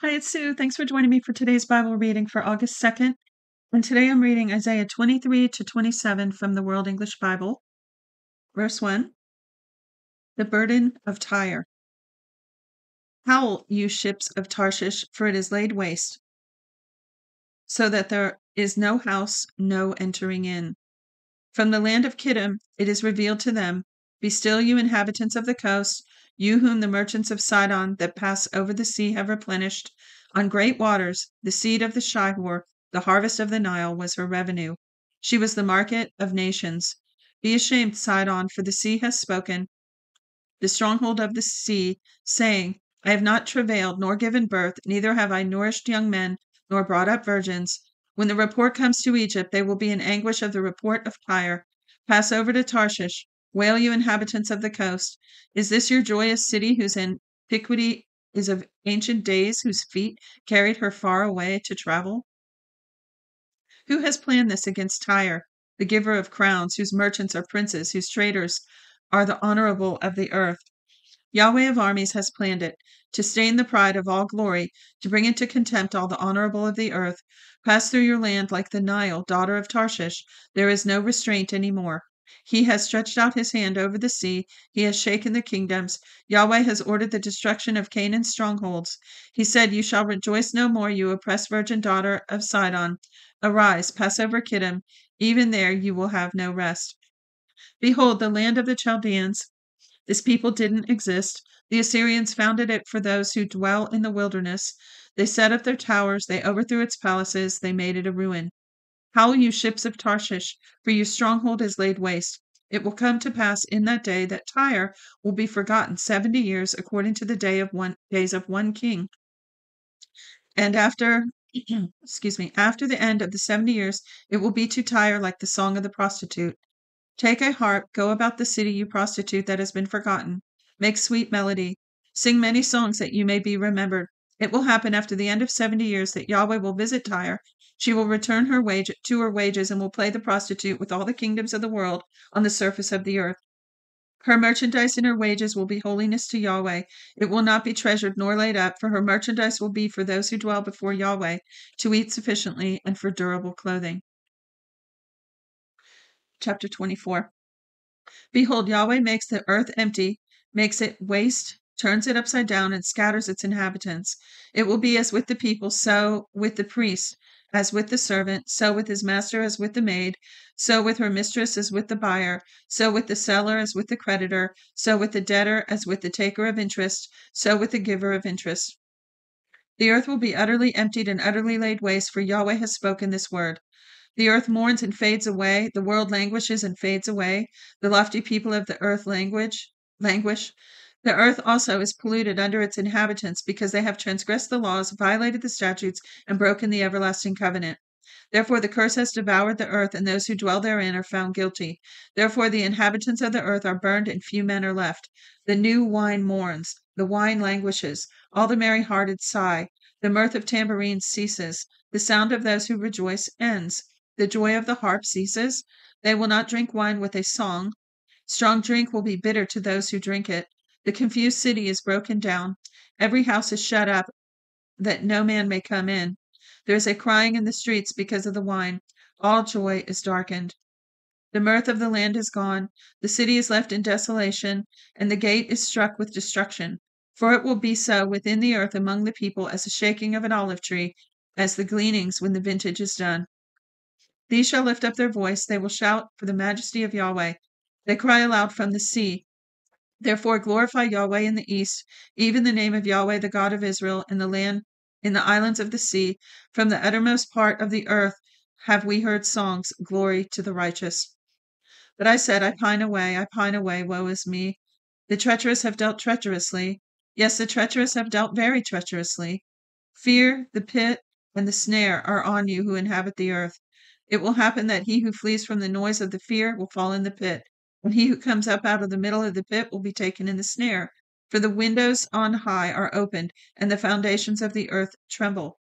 Hi, it's Sue. Thanks for joining me for today's Bible reading for August 2nd. And today I'm reading Isaiah 23 to 27 from the World English Bible. Verse 1, the burden of Tyre. Howl, you ships of Tarshish, for it is laid waste, so that there is no house, no entering in. From the land of Kittim it is revealed to them, be still, you inhabitants of the coast, you whom the merchants of Sidon that pass over the sea have replenished. On great waters, the seed of the Shihor, the harvest of the Nile, was her revenue. She was the market of nations. Be ashamed, Sidon, for the sea has spoken, the stronghold of the sea, saying, I have not travailed, nor given birth, neither have I nourished young men, nor brought up virgins. When the report comes to Egypt, they will be in anguish of the report of Tyre. Pass over to Tarshish. Wail, you inhabitants of the coast. Is this your joyous city, whose antiquity is of ancient days, whose feet carried her far away to travel? Who has planned this against Tyre, the giver of crowns, whose merchants are princes, whose traders are the honorable of the earth? Yahweh of armies has planned it, to stain the pride of all glory, to bring into contempt all the honorable of the earth. Pass through your land like the Nile, daughter of Tarshish. There is no restraint any more. He has stretched out his hand over the sea. He has shaken the kingdoms. Yahweh has ordered the destruction of Canaan's strongholds. He said, You shall rejoice no more, you oppressed virgin daughter of Sidon. Arise, pass over Kittim. Even there you will have no rest. Behold, the land of the Chaldeans. This people didn't exist. The Assyrians founded it for those who dwell in the wilderness. They set up their towers, they overthrew its palaces, they made it a ruin. Howl, you ships of Tarshish, for your stronghold is laid waste. It will come to pass in that day that Tyre will be forgotten 70 years according to the days of one king. And after after the end of the 70 years, it will be to Tyre like the song of the prostitute. Take a harp, go about the city, you prostitute that has been forgotten. Make sweet melody. Sing many songs that you may be remembered. It will happen after the end of 70 years that Yahweh will visit Tyre. She will return her wage to her wages and will play the prostitute with all the kingdoms of the world on the surface of the earth. Her merchandise and her wages will be holiness to Yahweh. It will not be treasured nor laid up, for her merchandise will be for those who dwell before Yahweh, to eat sufficiently and for durable clothing. Chapter 24. Behold, Yahweh makes the earth empty, makes it waste, turns it upside down, and scatters its inhabitants. It will be as with the people, so with the priest, as with the servant, so with his master as with the maid, so with her mistress as with the buyer, so with the seller as with the creditor, so with the debtor as with the taker of interest, so with the giver of interest. The earth will be utterly emptied and utterly laid waste, for Yahweh has spoken this word. The earth mourns and fades away, the world languishes and fades away, the lofty people of the earth languish. The earth also is polluted under its inhabitants, because they have transgressed the laws, violated the statutes, and broken the everlasting covenant. Therefore the curse has devoured the earth, and those who dwell therein are found guilty. Therefore the inhabitants of the earth are burned, and few men are left. The new wine mourns, the wine languishes, all the merry-hearted sigh. The mirth of tambourines ceases, the sound of those who rejoice ends. The joy of the harp ceases. They will not drink wine with a song. Strong drink will be bitter to those who drink it. The confused city is broken down. Every house is shut up, that no man may come in. There is a crying in the streets because of the wine. All joy is darkened. The mirth of the land is gone. The city is left in desolation, and the gate is struck with destruction. For it will be so within the earth among the people as the shaking of an olive tree, as the gleanings when the vintage is done. These shall lift up their voice, they will shout for the majesty of Yahweh. They cry aloud from the sea. Therefore glorify Yahweh in the east, even the name of Yahweh the God of Israel in the islands of the sea. From the uttermost part of the earth have we heard songs, glory to the righteous. But I said, I pine away, woe is me. The treacherous have dealt treacherously. Yes, the treacherous have dealt very treacherously. Fear, the pit, and the snare are on you who inhabit the earth. It will happen that he who flees from the noise of the fear will fall in the pit, and he who comes up out of the middle of the pit will be taken in the snare. For the windows on high are opened, and the foundations of the earth tremble.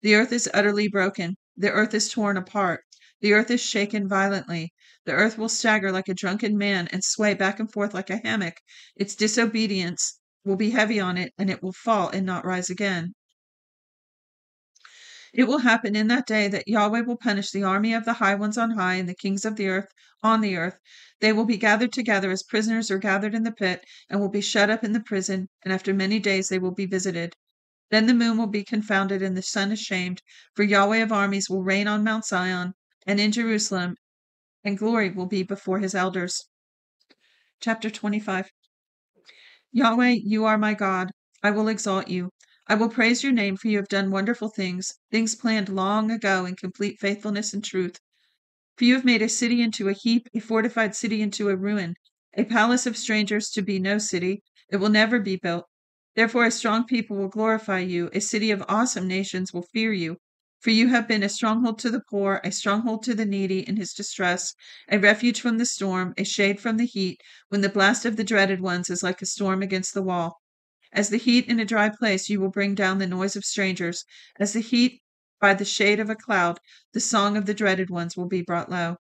The earth is utterly broken. The earth is torn apart. The earth is shaken violently. The earth will stagger like a drunken man and sway back and forth like a hammock. Its disobedience will be heavy on it, and it will fall and not rise again. It will happen in that day that Yahweh will punish the army of the high ones on high and the kings of the earth on the earth. They will be gathered together as prisoners are gathered in the pit, and will be shut up in the prison, and after many days they will be visited. Then the moon will be confounded and the sun ashamed, for Yahweh of armies will reign on Mount Zion and in Jerusalem, and glory will be before his elders. Chapter 25. Yahweh, you are my God. I will exalt you. I will praise your name, for you have done wonderful things, things planned long ago in complete faithfulness and truth. For you have made a city into a heap, a fortified city into a ruin, a palace of strangers to be no city. It will never be built. Therefore, a strong people will glorify you. A city of awesome nations will fear you. For you have been a stronghold to the poor, a stronghold to the needy in his distress, a refuge from the storm, a shade from the heat, when the blast of the dreaded ones is like a storm against the wall. As the heat in a dry place, you will bring down the noise of strangers. As the heat by the shade of a cloud, the song of the dreaded ones will be brought low.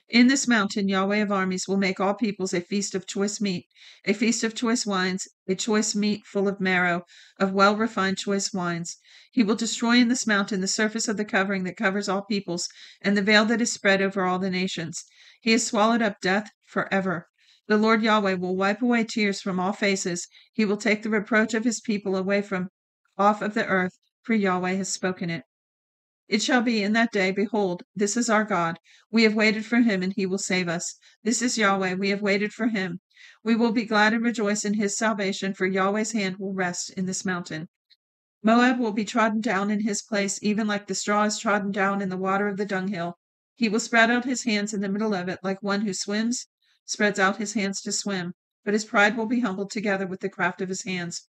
In this mountain, Yahweh of armies will make all peoples a feast of choice meat, a feast of choice wines, a choice meat full of marrow, of well refined choice wines. He will destroy in this mountain the surface of the covering that covers all peoples, and the veil that is spread over all the nations. He has swallowed up death forever. The Lord Yahweh will wipe away tears from all faces. He will take the reproach of his people away from off of the earth, for Yahweh has spoken it. It shall be in that day, behold, this is our God. We have waited for him, and he will save us. This is Yahweh. We have waited for him. We will be glad and rejoice in his salvation, for Yahweh's hand will rest in this mountain. Moab will be trodden down in his place, even like the straw is trodden down in the water of the dunghill. He will spread out his hands in the middle of it, like one who swims, spreads out his hands to swim. But his pride will be humbled together with the craft of his hands.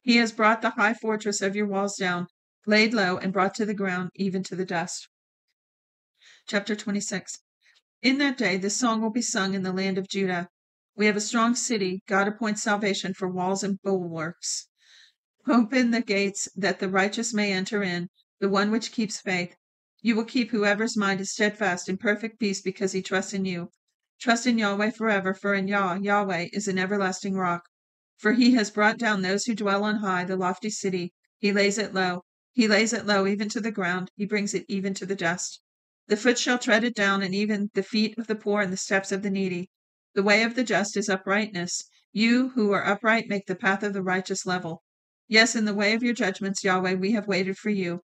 He has brought the high fortress of your walls down, laid low, and brought to the ground, even to the dust. Chapter 26. In that day this song will be sung in the land of Judah. We have a strong city. God appoints salvation for walls and bulwarks. Open the gates that the righteous may enter in, the one which keeps faith. You will keep whoever's mind is steadfast in perfect peace because he trusts in you. Trust in Yahweh forever, for in Yahweh is an everlasting rock. For he has brought down those who dwell on high, the lofty city. He lays it low. He lays it low even to the ground. He brings it even to the dust. The foot shall tread it down, and even the feet of the poor and the steps of the needy. The way of the just is uprightness. You who are upright make the path of the righteous level. Yes, in the way of your judgments, Yahweh, we have waited for you.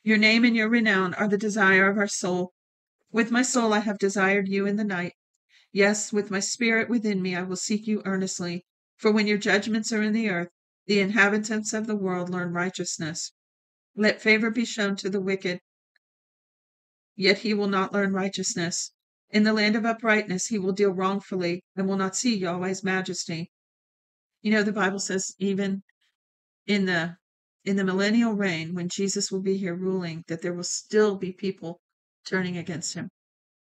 Your name and your renown are the desire of our soul. With my soul I have desired you in the night. Yes, with my spirit within me I will seek you earnestly. For when your judgments are in the earth, the inhabitants of the world learn righteousness. Let favor be shown to the wicked, yet he will not learn righteousness. In the land of uprightness he will deal wrongfully, and will not see Yahweh's majesty. You know, the Bible says even in the millennial reign, when Jesus will be here ruling, that there will still be people turning against him.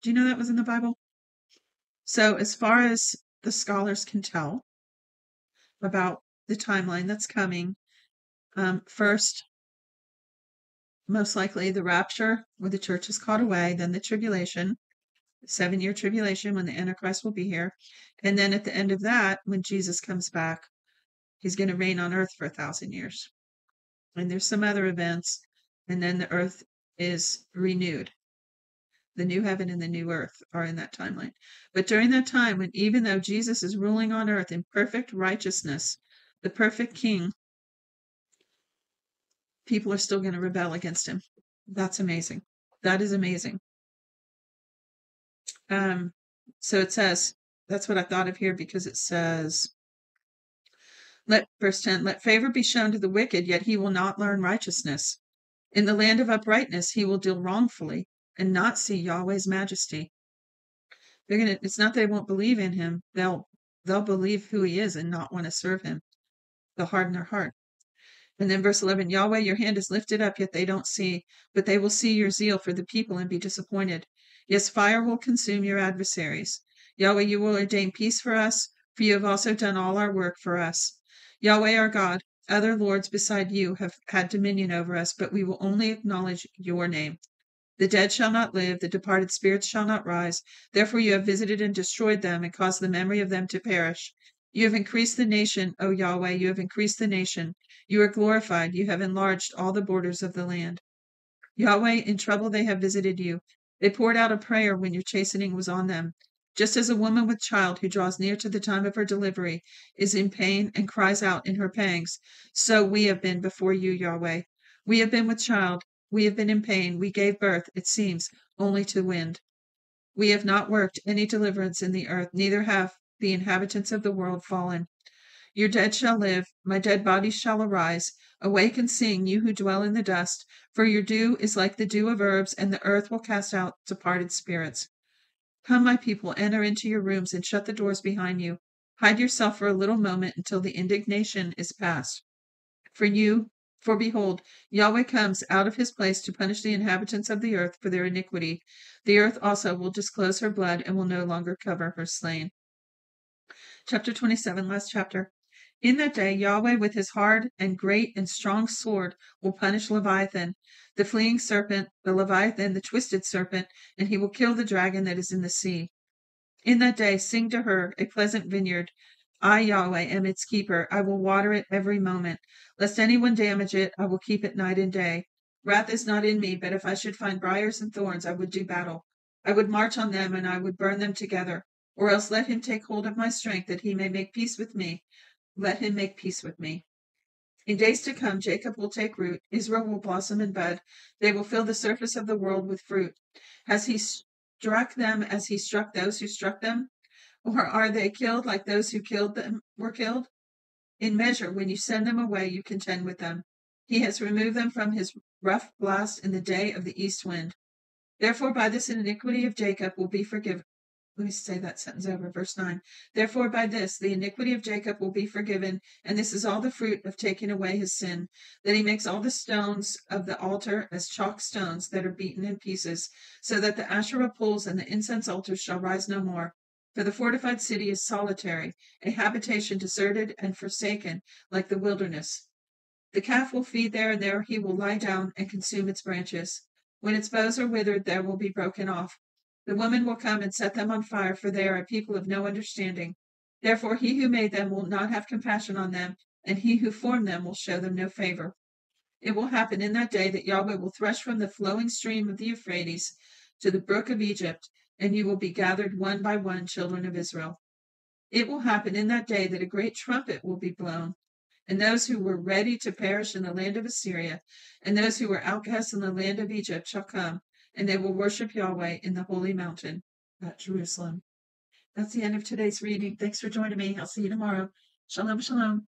Do you know that was in the Bible? So as far as the scholars can tell about the timeline that's coming, first, most likely the rapture, where the church is caught away, then the tribulation, the 7-year tribulation when the Antichrist will be here, and then at the end of that, when Jesus comes back, he's going to reign on earth for 1,000 years. And there's some other events, and then the earth is renewed. The new heaven and the new earth are in that timeline. But during that time, when even though Jesus is ruling on earth in perfect righteousness, the perfect king, people are still going to rebel against him. That's amazing. That is amazing. So it says, that's what I thought of here, because it says, verse 10, let favor be shown to the wicked, yet he will not learn righteousness. In the land of uprightness he will deal wrongfully and not see Yahweh's majesty. It's not that they won't believe in him. They'll believe who he is and not want to serve him. They'll harden their heart. And then verse 11, Yahweh, your hand is lifted up, yet they don't see, but they will see your zeal for the people and be disappointed. Yes, fire will consume your adversaries. Yahweh, you will ordain peace for us, for you have also done all our work for us. Yahweh, our God, other lords beside you have had dominion over us, but we will only acknowledge your name. The dead shall not live, the departed spirits shall not rise. Therefore you have visited and destroyed them, and caused the memory of them to perish. You have increased the nation, O Yahweh, you have increased the nation. You are glorified, you have enlarged all the borders of the land. Yahweh, in trouble they have visited you. They poured out a prayer when your chastening was on them. Just as a woman with child who draws near to the time of her delivery is in pain and cries out in her pangs, so we have been before you, Yahweh. We have been with child. We have been in pain. We gave birth, it seems, only to wind. We have not worked any deliverance in the earth, neither have the inhabitants of the world fallen. Your dead shall live, my dead bodies shall arise. Awake and sing, you who dwell in the dust, for your dew is like the dew of herbs, and the earth will cast out departed spirits. Come, my people, enter into your rooms and shut the doors behind you. Hide yourself for a little moment until the indignation is past. For behold, Yahweh comes out of his place to punish the inhabitants of the earth for their iniquity. The earth also will disclose her blood and will no longer cover her slain. Chapter 27, last chapter. In that day, Yahweh with his hard and great and strong sword will punish Leviathan, the fleeing serpent, the Leviathan, the twisted serpent, and he will kill the dragon that is in the sea. In that day, sing to her, a pleasant vineyard. I, Yahweh, am its keeper. I will water it every moment. Lest anyone damage it, I will keep it night and day. Wrath is not in me, but if I should find briars and thorns, I would do battle. I would march on them, and I would burn them together. Or else let him take hold of my strength, that he may make peace with me. Let him make peace with me. In days to come, Jacob will take root, Israel will blossom and bud. They will fill the surface of the world with fruit. Has he struck them as he struck those who struck them? Or are they killed like those who killed them were killed? In measure, when you send them away, you contend with them. He has removed them from his rough blast in the day of the east wind. Therefore, by this iniquity of Jacob will be forgiven. Let me say that sentence over, verse 9. Therefore, by this, the iniquity of Jacob will be forgiven, and this is all the fruit of taking away his sin, that he makes all the stones of the altar as chalk stones that are beaten in pieces, so that the Asherah poles and the incense altars shall rise no more. For the fortified city is solitary, a habitation deserted and forsaken, like the wilderness. The calf will feed there, and there he will lie down and consume its branches. When its boughs are withered, they will be broken off. The woman will come and set them on fire, for they are a people of no understanding. Therefore he who made them will not have compassion on them, and he who formed them will show them no favor. It will happen in that day that Yahweh will thresh from the flowing stream of the Euphrates to the brook of Egypt, and you will be gathered one by one, children of Israel. It will happen in that day that a great trumpet will be blown, and those who were ready to perish in the land of Assyria, and those who were outcasts in the land of Egypt shall come, and they will worship Yahweh in the holy mountain at Jerusalem. That's the end of today's reading. Thanks for joining me. I'll see you tomorrow. Shalom, shalom.